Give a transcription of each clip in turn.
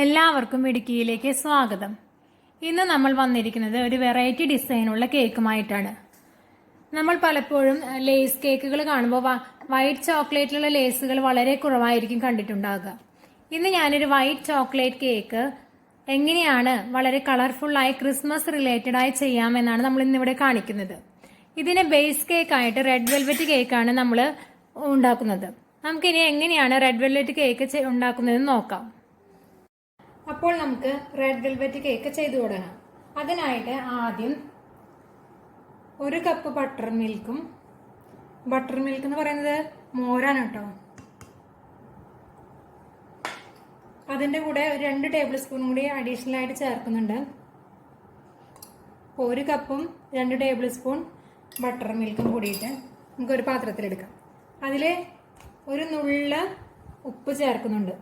എല്ലാവർക്കും മിടുക്കിയിലേക്ക് സ്വാഗതം. ഇന്ന് നമ്മൾ വന്നിരിക്കുന്നത് ഒരു വെറൈറ്റി ഡിസൈനുള്ള കേക്കുമായിട്ടാണ്. നമ്മൾ പലപ്പോഴും ലേസ് കേക്കുകൾ കാണുമ്പോൾ വൈറ്റ് ചോക്ലേറ്റിലുള്ള ലേസുകൾ വളരെ കുറവായിരിക്കും കണ്ടിട്ടുണ്ടാകുക. ഇന്ന് ഞാനൊരു വൈറ്റ് ചോക്ലേറ്റ് കേക്ക് എങ്ങനെയാണ് വളരെ കളർഫുള്ളായി ക്രിസ്മസ് റിലേറ്റഡായി ചെയ്യാമെന്നാണ് നമ്മൾ ഇന്നിവിടെ കാണിക്കുന്നത്. ഇതിന് ബേസ് കേക്കായിട്ട് റെഡ് വെൽവെറ്റ് കേക്കാണ് നമ്മൾ ഉണ്ടാക്കുന്നത്. നമുക്കിനി എങ്ങനെയാണ് റെഡ് വെൽവെറ്റ് കേക്ക് ഉണ്ടാക്കുന്നതെന്ന് നോക്കാം. അപ്പോൾ നമുക്ക് റെഡ് വെൽവെറ്റ് കേക്ക് ചെയ്തു തുടങ്ങാം. അതിനായിട്ട് ആദ്യം 1 കപ്പ് ബട്ടർ മിൽക്ക് എന്ന് പറയുന്നത് മോരാണ് കേട്ടോ. അതിൻ്റെ കൂടെ 2 ടേബിൾ സ്പൂൺ കൂടി അഡീഷണൽ ആയിട്ട് ചേർക്കുന്നുണ്ട്. 1 കപ്പും 2 ടേബിൾ സ്പൂൺ ബട്ടർ മിൽക്കും കൂടിയിട്ട് നമുക്കൊരു പാത്രത്തിലെടുക്കാം. അതിൽ ഒരു നുള്ള ഉപ്പ് ചേർക്കുന്നുണ്ട്.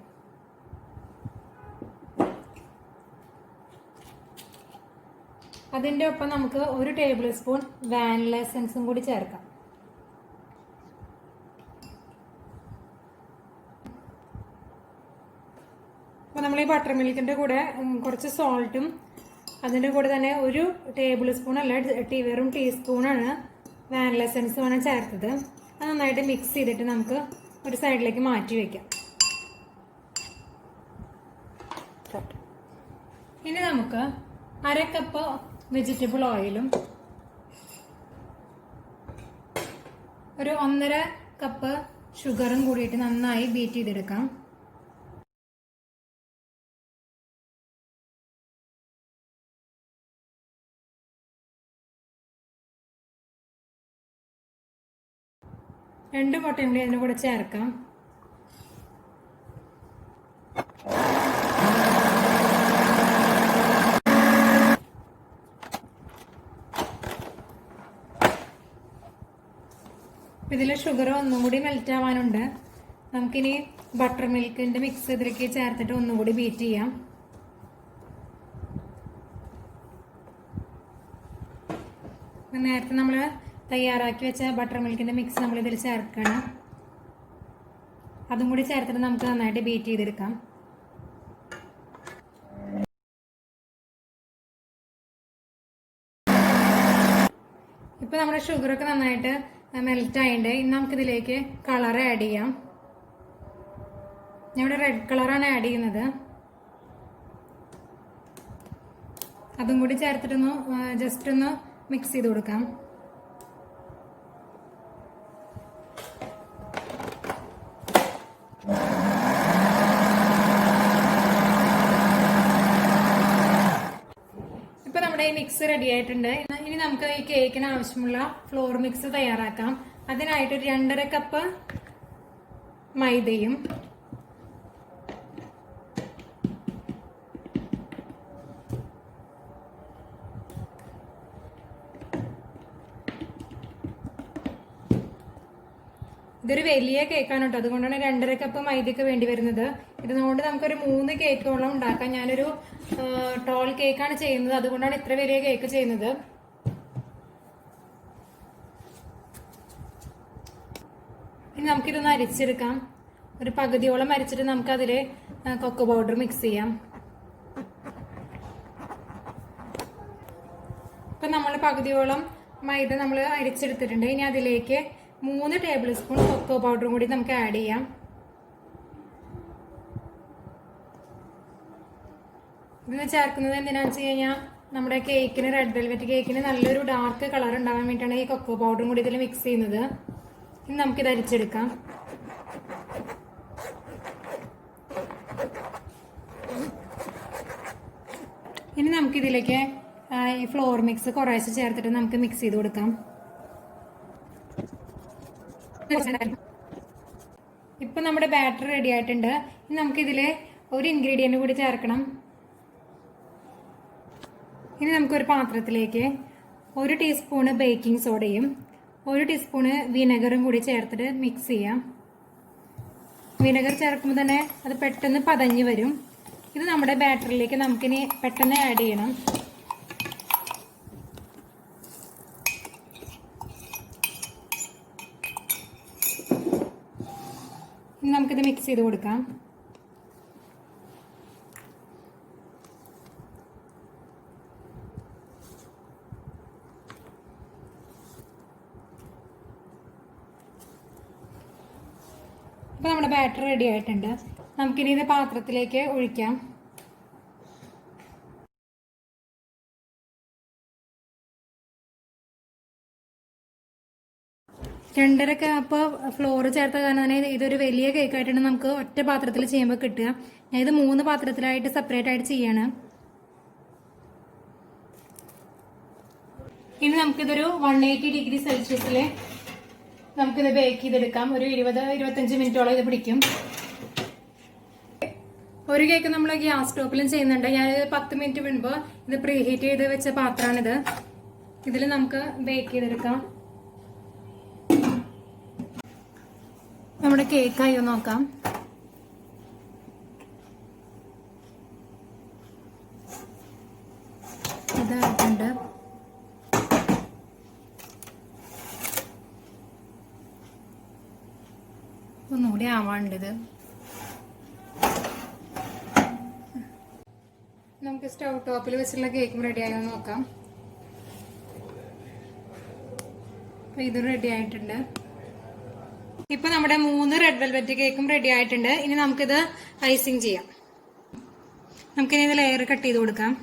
അതിൻ്റെ ഒപ്പം നമുക്ക് 1 ടേബിൾ സ്പൂൺ വാനില എസൻസും കൂടി ചേർക്കാം. അപ്പോൾ നമ്മൾ ഈ ബട്ടർ മിൽക്കിൻ്റെ കൂടെ കുറച്ച് സോൾട്ടും അതിൻ്റെ കൂടെ തന്നെ 1 ടേബിൾ സ്പൂൺ അല്ല വെറും ടീസ്പൂണാണ് വാനില എസൻസുമാണ് ചേർത്തത്. അത് നന്നായിട്ട് മിക്സ് ചെയ്തിട്ട് നമുക്ക് ഒരു സൈഡിലേക്ക് മാറ്റി വയ്ക്കാം. ഇനി നമുക്ക് 1/2 കപ്പ് വെജിറ്റബിൾ ഓയിലും ഒരു 1.5 കപ്പ് ഷുഗറും കൂടിയിട്ട് നന്നായി ബീറ്റ് ചെയ്തെടുക്കാം. രണ്ട് മുട്ടയും കൂടി അതിൻ്റെ കൂടെ ചേർക്കാം. ഇതിൽ ഷുഗർ ഒന്നും കൂടി മെൽറ്റ് ആവാനുണ്ട്. നമുക്കിനി ബട്ടർ മിൽക്കിൻ്റെ മിക്സ് ഇതിലേക്ക് ചേർത്തിട്ട് ഒന്നുകൂടി ബീറ്റ് ചെയ്യാം. നേരത്തെ നമ്മൾ തയ്യാറാക്കി വെച്ച ബട്ടർ മിൽക്കിൻ്റെ മിക്സ് നമ്മൾ ഇതിൽ ചേർക്കണം. അതും കൂടി ചേർത്തിട്ട് നമുക്ക് നന്നായിട്ട് ബീറ്റ് ചെയ്തെടുക്കാം. ഇപ്പം നമ്മുടെ ഷുഗറൊക്കെ നന്നായിട്ട് മെൽറ്റ് ആയിട്ടുണ്ട്. ഇനി നമുക്കിതിലേക്ക് കളർ ആഡ് ചെയ്യാം. ഞാൻ ഇവിടെ റെഡ് കളറാണ് ആഡ് ചെയ്യുന്നത്. അതും കൂടി ചേർത്തിട്ടൊന്ന് ജസ്റ്റ് ഒന്ന് മിക്സ് ചെയ്ത് കൊടുക്കാം. ഇപ്പൊ നമ്മുടെ ഈ മിക്സ് റെഡി ആയിട്ടുണ്ട്. ഇനി നമുക്ക് ഈ കേക്കിന് ആവശ്യമുള്ള ഫ്ലോർ മിക്സ് തയ്യാറാക്കാം. അതിനായിട്ട് ഒരു 2.5 കപ്പ് മൈദയും ഇതൊരു വലിയ കേക്കാണ് കേട്ടോ, അതുകൊണ്ടാണ് 2.5 കപ്പ് മൈദയൊക്കെ വേണ്ടി വരുന്നത്. ഇതുകൊണ്ട് നമുക്കൊരു 3 കേക്കോളം ഉണ്ടാക്കാം. ഞാനൊരു ടോൾ കേക്കാണ് ചെയ്യുന്നത്, അതുകൊണ്ടാണ് ഇത്ര വലിയ കേക്ക് ചെയ്യുന്നത്. ഇനി നമുക്കിതൊന്ന് അരിച്ചെടുക്കാം. ഒരു പകുതിയോളം അരിച്ചിട്ട് നമുക്കതിൽ കൊക്കോ പൗഡർ മിക്സ് ചെയ്യാം. ഇപ്പം നമ്മൾ പകുതിയോളം മൈദ നമ്മൾ അരിച്ചെടുത്തിട്ടുണ്ട്. ഇനി അതിലേക്ക് 3 ടേബിൾ സ്പൂൺ കൊക്കോ പൗഡറും കൂടി നമുക്ക് ആഡ് ചെയ്യാം. ഇതെന്ന് ചേർക്കുന്നത് എന്തിനാണെന്ന് വെച്ച് കഴിഞ്ഞാൽ നമ്മുടെ കേക്കിന്, റെഡ് വെൽവെറ്റ് കേക്കിന് നല്ലൊരു ഡാർക്ക് കളർ ഉണ്ടാവാൻ വേണ്ടിയിട്ടാണ് ഈ കൊക്കോ പൗഡറും കൂടി ഇതിൽ മിക്സ് ചെയ്യുന്നത്. ഇനി നമുക്കിത് അരിച്ചെടുക്കാം. ഇനി നമുക്കിതിലേക്ക് ഈ ഫ്ലോർ മിക്സ് കുറേശ്ശെ ചേർത്തിട്ട് നമുക്ക് മിക്സ് ചെയ്ത് കൊടുക്കാം. ഇപ്പം നമ്മുടെ ബാറ്റർ റെഡി ആയിട്ടുണ്ട്. ഇനി നമുക്കിതിൽ ഒരു ഇൻഗ്രീഡിയൻറ്റ് കൂടി ചേർക്കണം. ഇനി നമുക്കൊരു പാത്രത്തിലേക്ക് 1 ടീസ്പൂണ് ബേക്കിംഗ് സോഡയും 1 ടീസ്പൂണ് വിനെഗറും കൂടി ചേർത്തിട്ട് മിക്സ് ചെയ്യാം. വിനെഗർ ചേർക്കുമ്പോൾ തന്നെ അത് പെട്ടെന്ന് പതഞ്ഞ് വരും. ഇത് നമ്മുടെ ബാറ്ററിലേക്ക് നമുക്കിനി പെട്ടെന്ന് ആഡ് ചെയ്യണം. ഇനി നമുക്കിത് മിക്സ് ചെയ്ത് കൊടുക്കാം. അപ്പോൾ നമ്മുടെ ബാറ്റർ റെഡി ആയിട്ടുണ്ട്. നമുക്കിനി ഇത് പാത്രത്തിലേക്ക് ഒഴിക്കാം. 2.5 കപ്പ് ഫ്ലോർ ചേർത്ത കാരണം തന്നെ ഇതൊരു വലിയ കേക്കായിട്ടാണ് നമുക്ക് ഒറ്റ പാത്രത്തിൽ ചെയ്യുമ്പോൾ കിട്ടുക. ഞാൻ ഇത് 3 പാത്രത്തിലായിട്ട് സെപ്പറേറ്റ് ആയിട്ട് ചെയ്യാണ്. ഇനി നമുക്കിതൊരു 180 ഡിഗ്രി സെൽഷ്യസിൽ നമുക്കിത് ബേക്ക് ചെയ്തെടുക്കാം. ഒരു 20-25 മിനിറ്റോളം ഇത് പിടിക്കും. ഒരു കേക്ക് നമ്മൾ ഗ്യാസ് സ്റ്റോപ്പിലും ചെയ്യുന്നുണ്ട്. ഞാൻ 10 മിനിറ്റ് മുൻപ് ഇത് പ്രീ ഹീറ്റ് ചെയ്ത് വെച്ച പാത്രമാണിത്. ഇതിൽ നമുക്ക് ബേക്ക് ചെയ്തെടുക്കാം. നമ്മുടെ കേക്കായി നോക്കാം. ഇതായിട്ടുണ്ട്. ഒന്നുകൂടി ആവാണ്ടിത്. നമുക്ക് സ്റ്റൗ ടോപ്പിൽ വെച്ചുള്ള കേക്കും റെഡി ആയോ നോക്കാം. അപ്പൊ ഇത് റെഡി ആയിട്ടുണ്ട്. ഇപ്പൊ നമ്മുടെ 3 റെഡ് വെൽവെറ്റ് കേക്കും റെഡി ആയിട്ടുണ്ട്. ഇനി നമുക്കിത് ഐസിങ് ചെയ്യാം. നമുക്കിനി ഇത് ലെയർ കട്ട് ചെയ്ത് കൊടുക്കാം.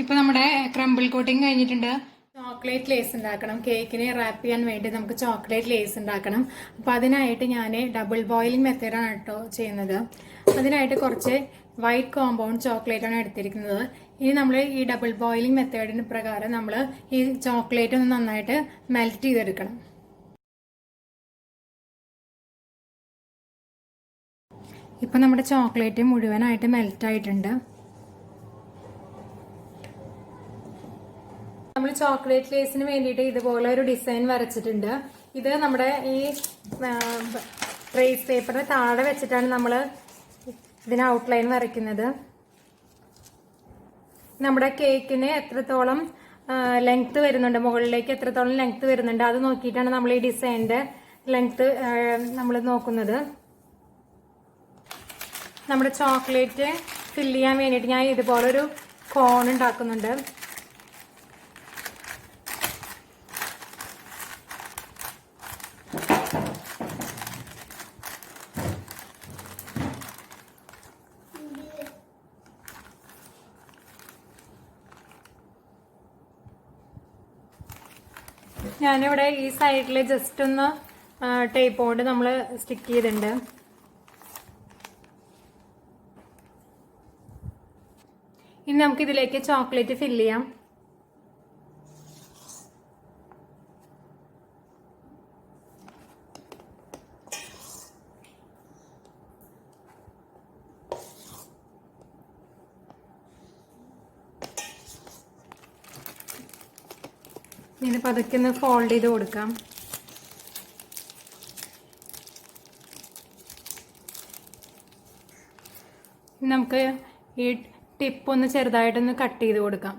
ഇപ്പൊ നമ്മുടെ ക്രംബിൾ കോട്ടിങ് കഴിഞ്ഞിട്ടുണ്ട്. ചോക്ലേറ്റ് ലേസ് ഉണ്ടാക്കണം. കേക്കിനെ റാപ്പ് ചെയ്യാൻ വേണ്ടി നമുക്ക് ചോക്ലേറ്റ് ലേസ് ഉണ്ടാക്കണം. അപ്പൊ അതിനായിട്ട് ഞാൻ ഡബിൾ ബോയിലിംഗ് മെത്തേഡാണ് കേട്ടോ ചെയ്യുന്നത്. അതിനായിട്ട് കുറച്ച് വൈറ്റ് കോമ്പൗണ്ട് ചോക്ലേറ്റ് ആണ് എടുത്തിരിക്കുന്നത്. ഇനി നമ്മൾ ഈ ഡബിൾ ബോയിലിംഗ് മെത്തേഡിന് പ്രകാരം നമ്മൾ ഈ ചോക്ലേറ്റ് ഒന്ന് നന്നായിട്ട് മെൽറ്റ് ചെയ്തെടുക്കണം. ഇപ്പൊ നമ്മുടെ ചോക്ലേറ്റ് മുഴുവനായിട്ട് മെൽറ്റ് ആയിട്ടുണ്ട്. നമ്മൾ ചോക്ലേറ്റ് ലേസിന് വേണ്ടിയിട്ട് ഇതുപോലെ ഒരു ഡിസൈൻ വരച്ചിട്ടുണ്ട്. ഇത് നമ്മുടെ ഈ ട്രേസ് പേപ്പറിന് താഴെ വെച്ചിട്ടാണ് നമ്മൾ ഇതിന് ഔട്ട്ലൈൻ വരയ്ക്കുന്നത്. നമ്മുടെ കേക്കിന് എത്രത്തോളം ലെങ്ത് വരുന്നുണ്ട്, മുകളിലേക്ക് എത്രത്തോളം ലെങ്ത് വരുന്നുണ്ട്, അത് നോക്കിയിട്ടാണ് നമ്മൾ ഈ ഡിസൈനിന്റെ ലെങ്ത് നമ്മൾ നോക്കുന്നത്. നമ്മുടെ ചോക്ലേറ്റ് ഫില്ല് ചെയ്യാൻ വേണ്ടിയിട്ട് ഞാൻ ഇതുപോലൊരു കോൺ ഉണ്ടാക്കുന്നുണ്ട്. ഞാനിവിടെ ഈ സൈഡിൽ ജസ്റ്റ് ഒന്ന് ടേപ്പ് കൊണ്ട് നമ്മൾ സ്റ്റിക്ക് ചെയ്തിട്ടുണ്ട്. ഇനി നമുക്ക് ഇതിലേക്ക് ചോക്ലേറ്റ് ഫില്ല് ചെയ്യാം. ഇനി പതുക്കെ ഒന്ന് ഫോൾഡ് ചെയ്ത് കൊടുക്കാം. നമുക്ക് ഈ ടിപ്പ് ഒന്ന് ചെറുതായിട്ടൊന്ന് കട്ട് ചെയ്ത് കൊടുക്കാം.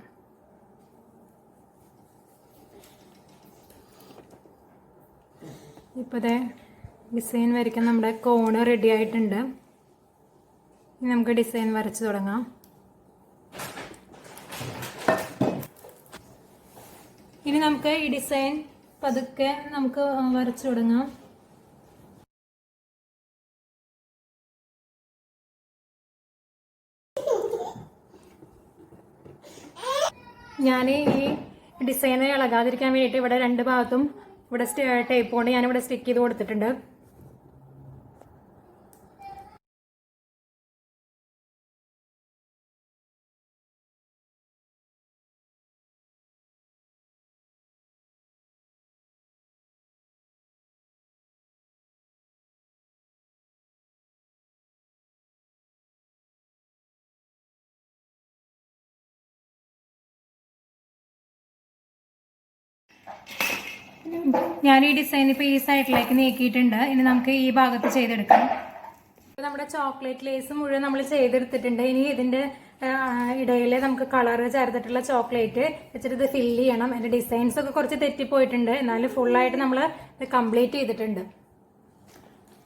ഇപ്പോൾ ഡിസൈൻ വരയ്ക്കാൻ നമ്മുടെ കോണ് റെഡി ആയിട്ടുണ്ട്. ഇനി നമുക്ക് ഡിസൈൻ വരച്ച് തുടങ്ങാം. ഇനി നമുക്ക് ഈ ഡിസൈൻ പതുക്കെ നമുക്ക് വരച്ചു തുടങ്ങാം. ഞാൻ ഈ ഡിസൈന് ഇളകാതിരിക്കാൻ വേണ്ടിയിട്ട് ഇവിടെ രണ്ട് ഭാഗത്തും ഇവിടെ ടേപ്പ് കൊണ്ട് ഞാനിവിടെ സ്റ്റിക്ക് ചെയ്ത് കൊടുത്തിട്ടുണ്ട്. ഞാൻ ഈ ഡിസൈൻ ഇപ്പോൾ ഈ സൈഡിലേക്ക് നീക്കിയിട്ടുണ്ട്. ഇനി നമുക്ക് ഈ ഭാഗത്ത് ചെയ്തെടുക്കാം. ഇപ്പോൾ നമ്മുടെ ചോക്ലേറ്റ് ലേസ് മുഴുവൻ നമ്മൾ ചെയ്തെടുത്തിട്ടുണ്ട്. ഇനി ഇതിൻ്റെ ഇടയിൽ നമുക്ക് കളറ് ചേർത്തിട്ടുള്ള ചോക്ലേറ്റ് വെച്ചിട്ട് ഇത് ഫില്ല് ചെയ്യണം. അതിൻ്റെ ഡിസൈൻസ് ഒക്കെ കുറച്ച് തെറ്റിപ്പോയിട്ടുണ്ട്, എന്നാലും ഫുള്ളായിട്ട് നമ്മൾ ഇത് കംപ്ലീറ്റ് ചെയ്തിട്ടുണ്ട്.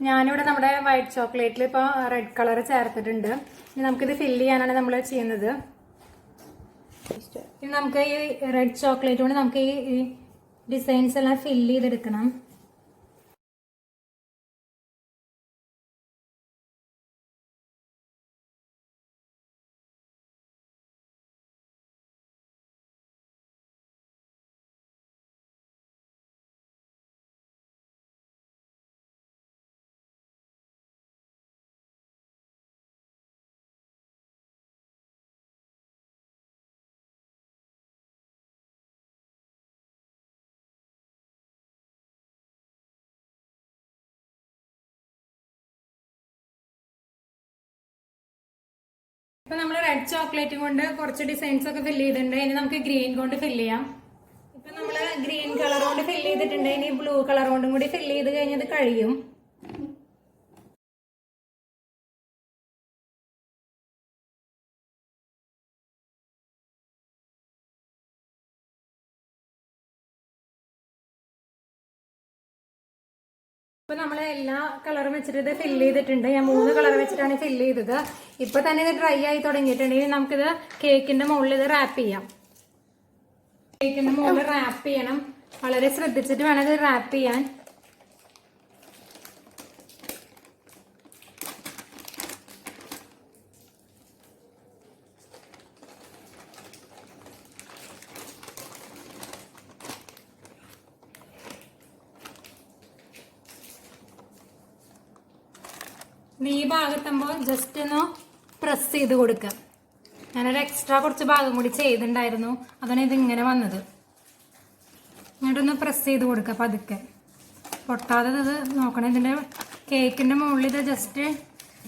ഞാനിവിടെ നമ്മുടെ വൈറ്റ് ചോക്ലേറ്റിൽ ഇപ്പോൾ റെഡ് കളർ ചേർത്തിട്ടുണ്ട്. ഇനി നമുക്കിത് ഫില്ല് ചെയ്യാനാണ് നമ്മൾ ചെയ്യുന്നത്. ഇനി നമുക്ക് ഈ റെഡ് ചോക്ലേറ്റ് കൊണ്ട് നമുക്ക് ഈ ഡിസൈൻസ് എല്ലാം ഫില്ല് ചെയ്തെടുക്കണം. ഇപ്പൊ നമ്മൾ റെഡ് ചോക്ലേറ്റ് കൊണ്ട് കുറച്ച് ഡിസൈൻസ് ഒക്കെ ഫില്ല് ചെയ്തിട്ടുണ്ട്. ഇനി നമുക്ക് ഗ്രീൻ കൊണ്ട് ഫില്ല് ചെയ്യാം. ഇപ്പൊ നമ്മള് ഗ്രീൻ കളർ കൊണ്ട് ഫില്ല് ചെയ്തിട്ടുണ്ട്. ഇനി ബ്ലൂ കളർ കൊണ്ടും കൂടി ഫില്ല് ചെയ്ത് കഴിഞ്ഞത് കഴിയും. ഇപ്പൊ നമ്മൾ എല്ലാ കളറും വെച്ചിട്ട് ഇത് ഫില്ല് ചെയ്തിട്ടുണ്ട്. ഞാൻ 3 കളർ വെച്ചിട്ടാണ് ഫില്ല് ചെയ്തത്. ഇപ്പൊ തന്നെ ഇത് ഡ്രൈ ആയി തുടങ്ങിയിട്ടുണ്ട്. ഇനി നമുക്കിത് കേക്കിന്റെ മുകളിൽ ഇത് റാപ്പ് ചെയ്യാം. കേക്കിന്റെ മുകളിൽ റാപ്പ് ചെയ്യണം. വളരെ ശ്രദ്ധിച്ചിട്ട് വേണം ഇത് റാപ്പ് ചെയ്യാൻ. ഈ ഭാഗത്തുമ്പോൾ ജസ്റ്റ് ഒന്ന് പ്രസ് ചെയ്ത് കൊടുക്കുക. ഞാനൊരു എക്സ്ട്രാ കുറച്ച് ഭാഗം കൂടി ചെയ്തിട്ടുണ്ടായിരുന്നു, അതാണ് ഇതിങ്ങനെ വന്നത്. എന്നിട്ടൊന്ന് പ്രസ് ചെയ്ത് കൊടുക്കുക പതുക്കെ, പൊട്ടാതെ ഇത് നോക്കണം. ഇതിൻ്റെ കേക്കിൻ്റെ മുകളിൽ ഇത് ജസ്റ്റ്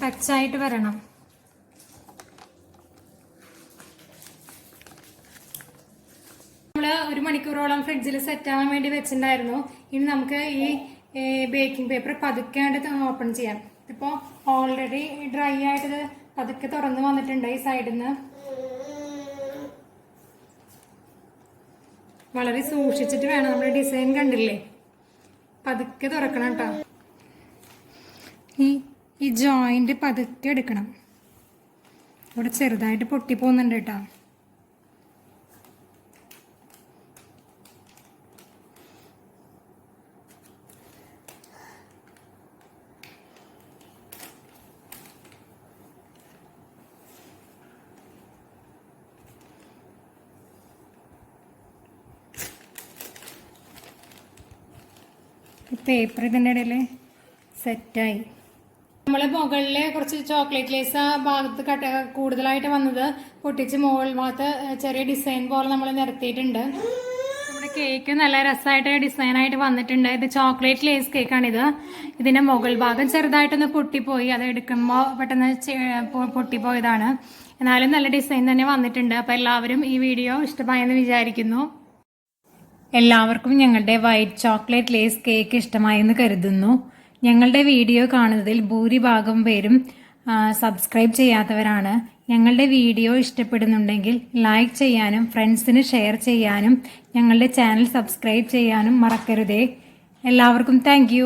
ടച്ചായിട്ട് വരണം. നമ്മൾ 1 മണിക്കൂറോളം ഫ്രിഡ്ജിൽ സെറ്റ് ആവാൻ വേണ്ടി വെച്ചിട്ടുണ്ടായിരുന്നു. ഇനി നമുക്ക് ഈ ബേക്കിംഗ് പേപ്പർ പതുക്കെ ഓപ്പൺ ചെയ്യാം. ഇപ്പോൾ ഓൾറെഡി ഡ്രൈ ആയിട്ട് പതുക്കെ തുറന്ന് വന്നിട്ടുണ്ട്. ഈ സൈഡിൽ നിന്ന് വളരെ സൂക്ഷിച്ചിട്ട് വേണം. നമ്മൾ ഡിസൈൻ കണ്ടില്ലേ, പതുക്കെ തുറക്കണം കേട്ടോ. ഈ ജോയിന്റ് പതുക്കെ എടുക്കണം. ഇവിടെ ചെറുതായിട്ട് പൊട്ടിപ്പോകുന്നുണ്ട് കേട്ടോ. പേപ്പർ ഇതിൻ്റെ ഇടയിൽ സെറ്റായി. നമ്മൾ മുകളിൽ കുറച്ച് ചോക്ലേറ്റ് ലേസ് ആ ഭാഗത്ത് കൂടുതലായിട്ട് വന്നത് പൊട്ടിച്ച് മുകൾ ഭാഗത്ത് ചെറിയ ഡിസൈൻ പോലെ നമ്മൾ നിരത്തിയിട്ടുണ്ട്. നമ്മുടെ കേക്ക് നല്ല രസമായിട്ട് ഡിസൈനായിട്ട് വന്നിട്ടുണ്ട്. ഇത് ചോക്ലേറ്റ് ലേസ് കേക്കാണിത്. ഇതിന്റെ മുകൾ ഭാഗം ചെറുതായിട്ടൊന്ന് പൊട്ടിപ്പോയി, അത് എടുക്കുമ്പോൾ പെട്ടെന്ന് പൊട്ടിപ്പോയതാണ്. എന്നാലും നല്ല ഡിസൈൻ തന്നെ വന്നിട്ടുണ്ട്. അപ്പോൾ എല്ലാവരും ഈ വീഡിയോ ഇഷ്ടമായെന്ന് വിചാരിക്കുന്നു. എല്ലാവർക്കും ഞങ്ങളുടെ വൈറ്റ് ചോക്ലേറ്റ് ലേസ് കേക്ക് ഇഷ്ടമായെന്ന് കരുതുന്നു. ഞങ്ങളുടെ വീഡിയോ കാണുന്നതിൽ ഭൂരിഭാഗം പേരും സബ്സ്ക്രൈബ് ചെയ്യാത്തവരാണ്. ഞങ്ങളുടെ വീഡിയോ ഇഷ്ടപ്പെടുന്നുണ്ടെങ്കിൽ ലൈക്ക് ചെയ്യാനും ഫ്രണ്ട്സിന് ഷെയർ ചെയ്യാനും ഞങ്ങളുടെ ചാനൽ സബ്സ്ക്രൈബ് ചെയ്യാനും മറക്കരുതേ. എല്ലാവർക്കും താങ്ക്